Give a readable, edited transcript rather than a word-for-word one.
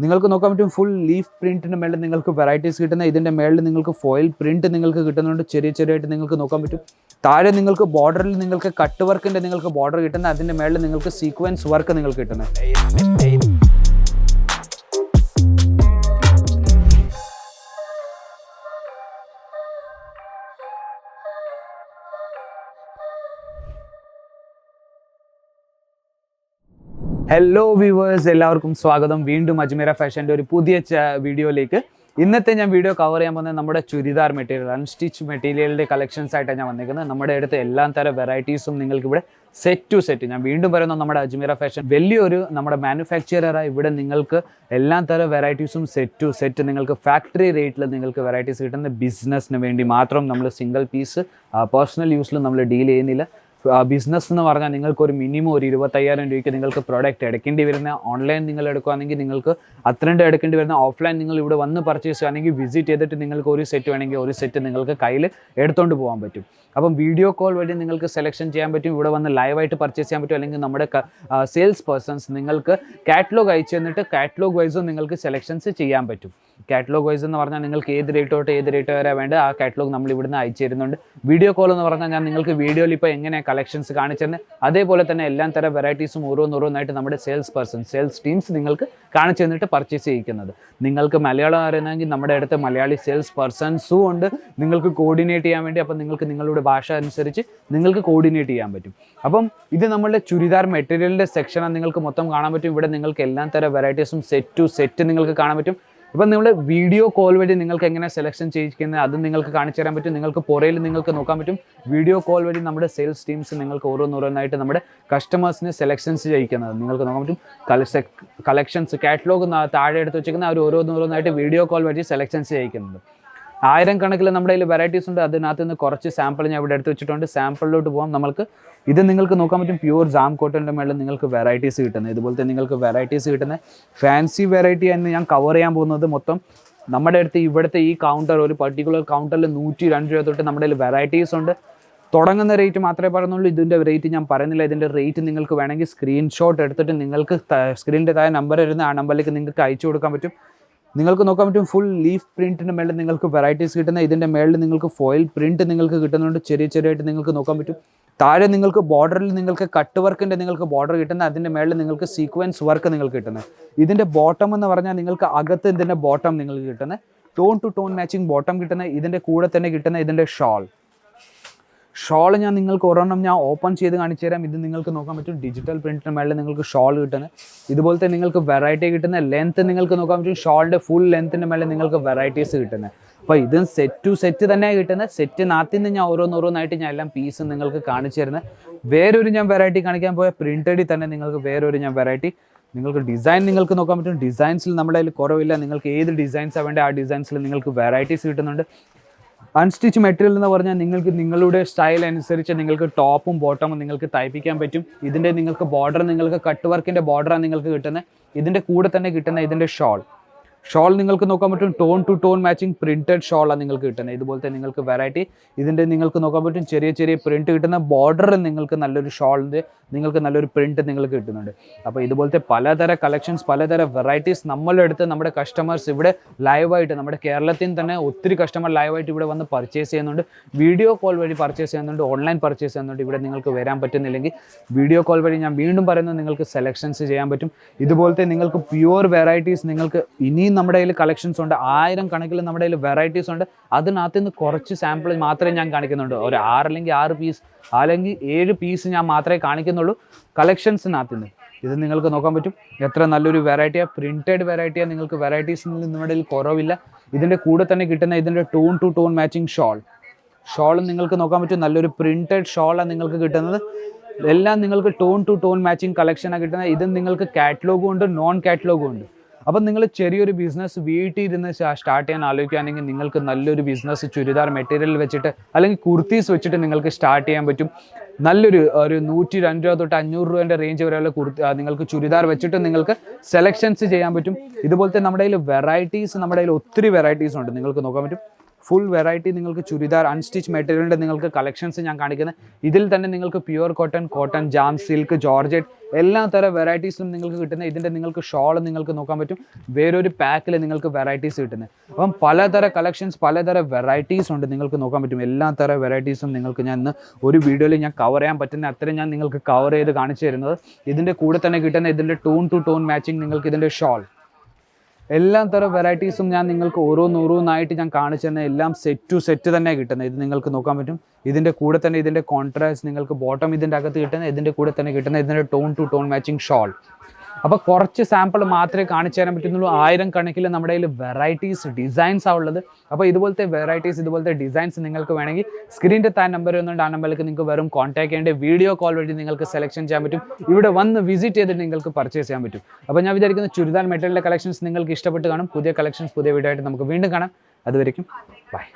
നിങ്ങൾക്ക് നോക്കാൻ പറ്റും ഫുൾ ലീഫ് പ്രിന്റിന്റെ മേളിൽ നിങ്ങൾക്ക് വെറൈറ്റീസ് കിട്ടുന്ന ഇതിന്റെ മേളിൽ നിങ്ങൾക്ക് ഫോയിൽ പ്രിന്റ് നിങ്ങൾക്ക് കിട്ടുന്നുണ്ട്. ചെറിയായിട്ട് നിങ്ങൾക്ക് നോക്കാൻ പറ്റും. താഴെ നിങ്ങൾക്ക് ബോർഡറിൽ നിങ്ങൾക്ക് കട്ട് വർക്കിന്റെ നിങ്ങൾക്ക് ബോർഡർ കിട്ടുന്ന അതിന്റെ മേളിൽ നിങ്ങൾക്ക് സീക്വൻസ് വർക്ക് നിങ്ങൾക്ക് കിട്ടുന്നത്. ഹലോ വ്യൂവേഴ്സ്, എല്ലാവർക്കും സ്വാഗതം വീണ്ടും അജ്മീറ ഫാഷൻ്റെ ഒരു പുതിയ വീഡിയോയിലേക്ക്. ഇന്നത്തെ ഞാൻ വീഡിയോ കവർ ചെയ്യാൻ പോകുന്നത് നമ്മുടെ ചുരിദാർ മെറ്റീരിയൽ, അൺസ്റ്റിച്ച് മെറ്റീരിയലിൻ്റെ കളക്ഷൻസ് ആയിട്ടാണ് ഞാൻ വന്നിരിക്കുന്നത്. നമ്മുടെ അടുത്ത് എല്ലാ തരം വെറൈറ്റീസും നിങ്ങൾക്ക് ഇവിടെ സെറ്റ് ടു സെറ്റ്, ഞാൻ വീണ്ടും പറയുന്നത് നമ്മുടെ അജ്മീറ ഫാഷൻ വലിയൊരു നമ്മുടെ മാനുഫാക്ചറാണ്. ഇവിടെ നിങ്ങൾക്ക് എല്ലാ തരം വെറൈറ്റീസും സെറ്റ് ടു സെറ്റ് നിങ്ങൾക്ക് ഫാക്ടറി റേറ്റിൽ നിങ്ങൾക്ക് വെറൈറ്റീസ് കിട്ടുന്ന ബിസിനസ്സിന് വേണ്ടി മാത്രം. നമ്മൾ സിംഗിൾ പീസ് പേഴ്സണൽ യൂസിൽ നമ്മൾ ഡീൽ ചെയ്യുന്നില്ല. ബിസിനസ് എന്ന് പറഞ്ഞാൽ നിങ്ങൾക്ക് ഒരു മിനിമം ഒരു 25,000 രൂപയ്ക്ക് നിങ്ങൾക്ക് പ്രോഡക്റ്റ് എടുക്കേണ്ടി വരുന്ന, ഓൺലൈൻ നിങ്ങൾ എടുക്കുകയാണെങ്കിൽ നിങ്ങൾക്ക് അത്രയും എടുക്കേണ്ടി വരുന്ന, ഓഫ്ലൈൻ നിങ്ങൾ ഇവിടെ വന്ന് പർച്ചേസ് ചെയ്യുകയാണെങ്കിൽ വിസിറ്റ് ചെയ്തിട്ട് നിങ്ങൾക്ക് ഒരു സെറ്റ് വേണമെങ്കിൽ ഒരു സെറ്റ് നിങ്ങൾക്ക് കയ്യിൽ എടുത്തുകൊണ്ട് പോകാൻ പറ്റും. അപ്പം വീഡിയോ കോൾ വഴി നിങ്ങൾക്ക് സെലക്ഷൻ ചെയ്യാൻ പറ്റും, ഇവിടെ വന്ന് ലൈവായിട്ട് പർച്ചേസ് ചെയ്യാൻ പറ്റും. അല്ലെങ്കിൽ നമ്മുടെ സെയിൽസ് പേഴ്സൺസ് നിങ്ങൾക്ക് കാറ്റലോഗ് അയച്ചു തന്നിട്ട് കാറ്റലോഗ് വൈസും നിങ്ങൾക്ക് സെലക്ഷൻസ് ചെയ്യാൻ പറ്റും. കാറ്റലോഗ് വൈസ് എന്ന് പറഞ്ഞാൽ നിങ്ങൾക്ക് ഏത് റേറ്റ് തൊട്ട് ഏത് റേറ്റ് വരെ വേണ്ട ആ കാറ്റലോഗ് നമ്മൾ ഇവിടുന്ന് അയച്ചു തരുന്നുണ്ട്. വീഡിയോ കോൾ എന്ന് പറഞ്ഞാൽ ഞാൻ നിങ്ങൾക്ക് വീഡിയോയിൽ ഇപ്പോൾ എങ്ങനെ കളക്ഷൻസ് കാണിച്ചിരുന്നത് അതേപോലെ തന്നെ എല്ലാ തരം വെറൈറ്റീസും ഓരോന്നോരോന്നായിട്ട് നമ്മുടെ സെയിൽസ് പേഴ്സൺ സെയിൽസ് ടീംസ് നിങ്ങൾക്ക് കാണിച്ചു തന്നിട്ട് പർച്ചേസ് ചെയ്യിക്കുന്നത്. നിങ്ങൾക്ക് മലയാളം അറിയുന്നെങ്കിൽ നമ്മുടെ അടുത്ത് മലയാളി സെയിൽസ് പേഴ്സൺസും ഉണ്ട് നിങ്ങൾക്ക് കോർഡിനേറ്റ് ചെയ്യാൻ വേണ്ടി. അപ്പം നിങ്ങൾക്ക് നിങ്ങളുടെ ഭാഷ അനുസരിച്ച് നിങ്ങൾക്ക് കോർഡിനേറ്റ് ചെയ്യാൻ പറ്റും. അപ്പം ഇത് നമ്മളുടെ ചുരിദാർ മെറ്റീരിയലിൻ്റെ സെക്ഷനാണ്. നിങ്ങൾക്ക് മൊത്തം കാണാൻ പറ്റും. ഇവിടെ നിങ്ങൾക്ക് എല്ലാ തരം വെറൈറ്റീസും സെറ്റ് ടു സെറ്റ് നിങ്ങൾക്ക് കാണാൻ പറ്റും. ഇപ്പം നിങ്ങൾ വീഡിയോ കോൾ വഴി നിങ്ങൾക്ക് എങ്ങനെ സെലക്ഷൻ ചെയ്യിക്കുന്നത് അതും നിങ്ങൾക്ക് കാണിച്ചു തരാൻ പറ്റും. നിങ്ങൾക്ക് പുറയിൽ നിങ്ങൾക്ക് നോക്കാൻ പറ്റും. വീഡിയോ കോൾ വഴി നമ്മുടെ സെയിൽസ് ടീംസ് നിങ്ങൾക്ക് ഓരോന്നോരോന്നായിട്ട് നമ്മുടെ കസ്റ്റമേഴ്സിന് സെലക്ഷൻസ് ചെയ്യിക്കുന്നത് നിങ്ങൾക്ക് നോക്കാൻ പറ്റും. കളക്ഷൻസ് കാറ്റലോഗ് താഴെ എടുത്ത് വെച്ചിരിക്കുന്ന അവർ ഓരോന്നോരോന്നായിട്ട് വീഡിയോ കോൾ വഴി സെലക്ഷൻസ് ചെയ്യിക്കുന്നത്. 1000 കണക്കിൽ നമ്മുടെ കയ്യിൽ വെറൈറ്റീസ് ഉണ്ട്. അതിനകത്ത് നിന്ന് കുറച്ച് സാമ്പിൾ ഞാൻ ഇവിടെ എടുത്ത് വെച്ചിട്ടുണ്ട്. സാമ്പിളിലോട്ട് പോകാം. നമ്മൾക്ക് ഇത് നിങ്ങൾക്ക് നോക്കാൻ പറ്റും. പ്യൂർ ജാം കോട്ടൻ്റെ മേളിൽ നിങ്ങൾക്ക് വെറൈറ്റീസ് കിട്ടുന്നത്, ഇതുപോലത്തെ നിങ്ങൾക്ക് വെറൈറ്റീസ് കിട്ടുന്നത് ഫാൻസി വെറൈറ്റി എന്ന് ഞാൻ കവർ ചെയ്യാൻ പോകുന്നത് മൊത്തം നമ്മുടെ അടുത്ത് ഇവിടുത്തെ ഈ കൗണ്ടർ ഒരു പർട്ടിക്കുലർ കൗണ്ടറിൽ 102 രൂപ തൊട്ട് നമ്മുടെ കയ്യിൽ വെറൈറ്റീസ് ഉണ്ട്. തുടങ്ങുന്ന റേറ്റ് മാത്രമേ പറയുന്നുള്ളൂ. ഇതിൻ്റെ റേറ്റ് ഞാൻ പറയുന്നില്ല. ഇതിൻ്റെ റേറ്റ് നിങ്ങൾക്ക് വേണമെങ്കിൽ സ്ക്രീൻഷോട്ട് എടുത്തിട്ട് നിങ്ങൾക്ക് സ്ക്രീനിൻ്റെ താഴെ നമ്പർ വരുന്ന ആ നമ്പറിലേക്ക് നിങ്ങൾക്ക് അയച്ചു കൊടുക്കാൻ പറ്റും. നിങ്ങൾക്ക് നോക്കാൻ പറ്റും ഫുൾ ലീഫ് പ്രിന്റിൻ്റെ മേളിൽ നിങ്ങൾക്ക് വെറൈറ്റീസ് കിട്ടുന്ന ഇതിൻ്റെ മേളിൽ നിങ്ങൾക്ക് ഫോയിൽ പ്രിന്റ് നിങ്ങൾക്ക് കിട്ടുന്നുണ്ട്. ചെറിയായിട്ട് നിങ്ങൾക്ക് നോക്കാൻ പറ്റും. താഴെ നിങ്ങൾക്ക് ബോർഡറിൽ നിങ്ങൾക്ക് കട്ട് വർക്കിൻ്റെ നിങ്ങൾക്ക് ബോർഡർ കിട്ടുന്ന അതിൻ്റെ മേളിൽ നിങ്ങൾക്ക് സീക്വൻസ് വർക്ക് നിങ്ങൾക്ക് കിട്ടുന്നത്. ഇതിൻ്റെ ബോട്ടം എന്ന് പറഞ്ഞാൽ നിങ്ങൾക്ക് അകത്ത് ഇതിൻ്റെ ബോട്ടം നിങ്ങൾക്ക് കിട്ടുന്നത് tone to tone matching bottom കിട്ടുന്ന ഇതിൻ്റെ കൂടെ തന്നെ കിട്ടുന്ന ഇതിൻ്റെ ഷോൾ ഞാൻ നിങ്ങൾക്ക് ഒരെണ്ണം ഞാൻ ഓപ്പൺ ചെയ്ത് കാണിച്ചു തരാം. ഇത് നിങ്ങൾക്ക് നോക്കാൻ പറ്റും. ഡിജിറ്റൽ പ്രിന്റിന് മേളിൽ നിങ്ങൾക്ക് ഷോൾ കിട്ടുന്നത്, ഇതുപോലത്തെ നിങ്ങൾക്ക് വെറൈറ്റി കിട്ടുന്ന ലെങ്ത്ത് നിങ്ങൾക്ക് നോക്കാൻ പറ്റും. ഷോളിൻ്റെ ഫുൾ ലെങ്ത്തിൻ്റെ മേളിൽ നിങ്ങൾക്ക് വെറൈറ്റീസ് കിട്ടുന്നത്. അപ്പോൾ ഇതും സെറ്റ് ടു സെറ്റ് തന്നെയാണ് കിട്ടുന്നത്. സെറ്റിനകത്ത് നിന്ന് ഞാൻ ഓരോന്നോരോന്നായിട്ട് ഞാൻ എല്ലാം പീസ് നിങ്ങൾക്ക് കാണിച്ചു തരുന്നത്. വേറൊരു ഞാൻ വെറൈറ്റി കാണിക്കാൻ പോയ പ്രിന്റഡിൽ തന്നെ നിങ്ങൾക്ക് വേറൊരു ഞാൻ വെറൈറ്റി നിങ്ങൾക്ക് ഡിസൈൻ നിങ്ങൾക്ക് നോക്കാൻ പറ്റും. ഡിസൈൻസിൽ നമ്മുടെ കയ്യിൽ കുറവില്ല. നിങ്ങൾക്ക് ഏത് ഡിസൈൻസാണ് വേണ്ടത് ആ ഡിസൈൻസിൽ നിങ്ങൾക്ക് വെറൈറ്റീസ് കിട്ടുന്നുണ്ട്. അൺസ്റ്റിച്ച് മെറ്റീരിയൽ എന്ന് പറഞ്ഞാൽ നിങ്ങൾക്ക് നിങ്ങളുടെ സ്റ്റൈൽ അനുസരിച്ച് നിങ്ങൾക്ക് ടോപ്പും ബോട്ടമും നിങ്ങൾക്ക് തയ്പ്പിക്കാൻ പറ്റും. ഇതിൻ്റെ നിങ്ങൾക്ക് ബോർഡർ നിങ്ങൾക്ക് കട്ട് വർക്കിൻ്റെ ബോർഡറാണ് നിങ്ങൾക്ക് കിട്ടുന്നത്. ഇതിൻ്റെ കൂടെ തന്നെ കിട്ടുന്ന ഇതിൻ്റെ ഷോൾ നിങ്ങൾക്ക് നോക്കാൻ പറ്റും. Tone to tone matching printed ഷോളാണ് നിങ്ങൾക്ക് കിട്ടുന്നത്. ഇതുപോലത്തെ നിങ്ങൾക്ക് വെറൈറ്റി ഇതിൻ്റെ നിങ്ങൾക്ക് നോക്കാൻ പറ്റും. ചെറിയ പ്രിന്റ് കിട്ടുന്ന ബോർഡർ നിങ്ങൾക്ക് നല്ലൊരു ഷോളിൻ്റെ നിങ്ങൾക്ക് നല്ലൊരു പ്രിന്റ് നിങ്ങൾക്ക് കിട്ടുന്നുണ്ട്. അപ്പോൾ ഇതുപോലത്തെ പലതരം കളക്ഷൻസ് പലതരം വെറൈറ്റീസ് നമ്മളെടുത്ത് നമ്മുടെ കസ്റ്റമേഴ്സ് ഇവിടെ ലൈവായിട്ട് നമ്മുടെ കേരളത്തിൽ തന്നെ ഒത്തിരി കസ്റ്റമർ ലൈവായിട്ട് ഇവിടെ വന്ന് പർച്ചേസ് ചെയ്യുന്നുണ്ട്. വീഡിയോ കോൾ വഴി പർച്ചേസ് ചെയ്യുന്നുണ്ട്, ഓൺലൈൻ പർച്ചേസ് ചെയ്യുന്നുണ്ട്. ഇവിടെ നിങ്ങൾക്ക് വരാൻ പറ്റുന്നില്ലെങ്കിൽ വീഡിയോ കോൾ വഴി ഞാൻ വീണ്ടും പറയുന്നത് നിങ്ങൾക്ക് സെലക്ഷൻസ് ചെയ്യാൻ പറ്റും. ഇതുപോലത്തെ നിങ്ങൾക്ക് പ്യുവർ വെറൈറ്റീസ് നിങ്ങൾക്ക് ഇനിയും നമ്മുടെ കയ്യിൽ കളക്ഷൻസ് ഉണ്ട്. 1000 കണക്കിൽ നമ്മുടെ കയ്യിൽ വെറൈറ്റീസ് ഉണ്ട്. അതിനകത്ത് നിന്ന് കുറച്ച് സാമ്പിൾ മാത്രമേ ഞാൻ കാണിക്കുന്നുണ്ട്. ഒരു 6 അല്ലെങ്കിൽ 6 പീസ് അല്ലെങ്കിൽ 7 പീസ് ഞാൻ മാത്രമേ കാണിക്കുന്നുള്ളൂ കളക്ഷൻസിനകത്ത് നിന്ന്. ഇത് നിങ്ങൾക്ക് നോക്കാൻ പറ്റും. എത്ര നല്ലൊരു വെറൈറ്റിയാണ്, പ്രിന്റഡ് വെറൈറ്റിയാണ്. നിങ്ങൾക്ക് വെറൈറ്റീസിൽ നമ്മുടെ കയ്യിൽ കുറവില്ല. ഇതിൻ്റെ കൂടെ തന്നെ കിട്ടുന്ന ഇതിൻ്റെ ടോൺ ടു ടോൺ മാച്ചിങ് ഷോളും നിങ്ങൾക്ക് നോക്കാൻ പറ്റും. നല്ലൊരു പ്രിന്റഡ് ഷോളാണ് നിങ്ങൾക്ക് കിട്ടുന്നത്. എല്ലാം നിങ്ങൾക്ക് ടോൺ ടു ടോൺ മാച്ചിങ് കളക്ഷനാണ് കിട്ടുന്നത്. ഇത് നിങ്ങൾക്ക് കാറ്റലോഗും ഉണ്ട്, നോൺ കാറ്റലോഗും ഉണ്ട്. അപ്പം നിങ്ങൾ ചെറിയൊരു ബിസിനസ് വീട്ടിൽ ഇരുന്ന് സ്റ്റാർട്ട് ചെയ്യാൻ ആലോചിക്കുകയാണെങ്കിൽ നിങ്ങൾക്ക് നല്ലൊരു ബിസിനസ് ചുരിദാർ മെറ്റീരിയൽ വെച്ചിട്ട് അല്ലെങ്കിൽ കുർത്തീസ് വെച്ചിട്ട് നിങ്ങൾക്ക് സ്റ്റാർട്ട് ചെയ്യാൻ പറ്റും. നല്ലൊരു 102 രൂപ തൊട്ട് 500 രൂപേൻ്റെ റേഞ്ച് വരെയുള്ള നിങ്ങൾക്ക് ചുരിദാർ വെച്ചിട്ട് നിങ്ങൾക്ക് സെലക്ഷൻസ് ചെയ്യാൻ പറ്റും. ഇതുപോലത്തെ നമ്മുടെ കയ്യിൽ വെറൈറ്റീസ് നമ്മുടെ കയ്യിൽ ഒത്തിരി വെറൈറ്റീസ് ഉണ്ട്. നിങ്ങൾക്ക് നോക്കാൻ പറ്റും. ഫുൾ വെറൈറ്റി നിങ്ങൾക്ക് ചുരിദാർ അൺസ്റ്റിച്ച് മെറ്റീരിയലിൻ്റെ നിങ്ങൾക്ക് കളക്ഷൻസ് ഞാൻ കാണിക്കുന്നത്. ഇതിൽ തന്നെ നിങ്ങൾക്ക് pure cotton, jam silk, georgette എല്ലാ തരം വെറൈറ്റീസും നിങ്ങൾക്ക് കിട്ടുന്നത്. ഇതിൻ്റെ നിങ്ങൾക്ക് ഷോൾ നിങ്ങൾക്ക് നോക്കാൻ പറ്റും. വേറൊരു പാക്കിൽ നിങ്ങൾക്ക് വെറൈറ്റീസ് കിട്ടുന്നത്. അപ്പം പലതരം കളക്ഷൻസ്, പലതരം വെറൈറ്റീസ് ഉണ്ട്, നിങ്ങൾക്ക് നോക്കാൻ പറ്റും. എല്ലാ തരം വെറൈറ്റീസും നിങ്ങൾക്ക് ഞാൻ ഇന്ന് ഒരു വീഡിയോയിൽ ഞാൻ കവർ ചെയ്യാൻ പറ്റുന്ന അത്രയും ഞാൻ നിങ്ങൾക്ക് കവർ ചെയ്ത് കാണിച്ചു തരുന്നത്. ഇതിൻ്റെ കൂടെ തന്നെ കിട്ടുന്ന ഇതിൻ്റെ ടോൺ ടു ടോൺ മാച്ചിങ് നിങ്ങൾക്ക് ഇതിൻ്റെ ഷോൾ എല്ലാ തരം വെറൈറ്റീസും ഞാൻ നിങ്ങൾക്ക് ഓരോന്നായിട്ട് ഞാൻ കാണിച്ചു തരുന്നത്. എല്ലാം സെറ്റ് ടു സെറ്റ് തന്നെ കിട്ടുന്നത്. ഇത് നിങ്ങൾക്ക് നോക്കാൻ പറ്റും. ഇതിൻ്റെ കൂടെ തന്നെ ഇതിൻ്റെ കോൺട്രാസ്റ്റ് നിങ്ങൾക്ക് ബോട്ടം ഇതിൻ്റെ അകത്ത് കിട്ടുന്നത്. ഇതിൻ്റെ കൂടെ തന്നെ കിട്ടുന്ന ഇതിൻ്റെ tone to tone matching shawl. അപ്പോൾ കുറച്ച് സാമ്പിൾ മാത്രമേ കാണിച്ചു തരാൻ പറ്റുന്നുള്ളൂ. 1000 കണക്കിൽ നമ്മുടെ കയ്യിൽ വെറൈറ്റീസ് ഡിസൈൻസാണ് ഉള്ളത്. അപ്പോൾ ഇതുപോലത്തെ വെറൈറ്റീസ്, ഇതുപോലത്തെ ഡിസൈൻസ് നിങ്ങൾക്ക് വേണമെങ്കിൽ സ്ക്രീനിൻ്റെ താഴെ നമ്പർ വന്നുകൊണ്ട് ആ നമ്പറിലേക്ക് നിങ്ങൾക്ക് വെറും കോൺടാക്ട് ചെയ്യേണ്ട. വീഡിയോ കോൾ വഴി നിങ്ങൾക്ക് സെലക്ഷൻ ചെയ്യാൻ പറ്റും. ഇവിടെ വന്ന് വിസിറ്റ് ചെയ്തിട്ട് നിങ്ങൾക്ക് പർച്ചേസ് ചെയ്യാൻ പറ്റും. അപ്പോൾ ഞാൻ വിചാരിക്കുന്ന ചുരിദാർ മെറ്റീരിയലിൻ്റെ കളക്ഷൻസ് നിങ്ങൾക്ക് ഇഷ്ടപ്പെട്ട് കാണും. പുതിയ കളക്ഷൻസ്, പുതിയ വീഡിയോ ആയിട്ട് നമുക്ക് വീണ്ടും കാണാം. അതുവരെയും ബൈ.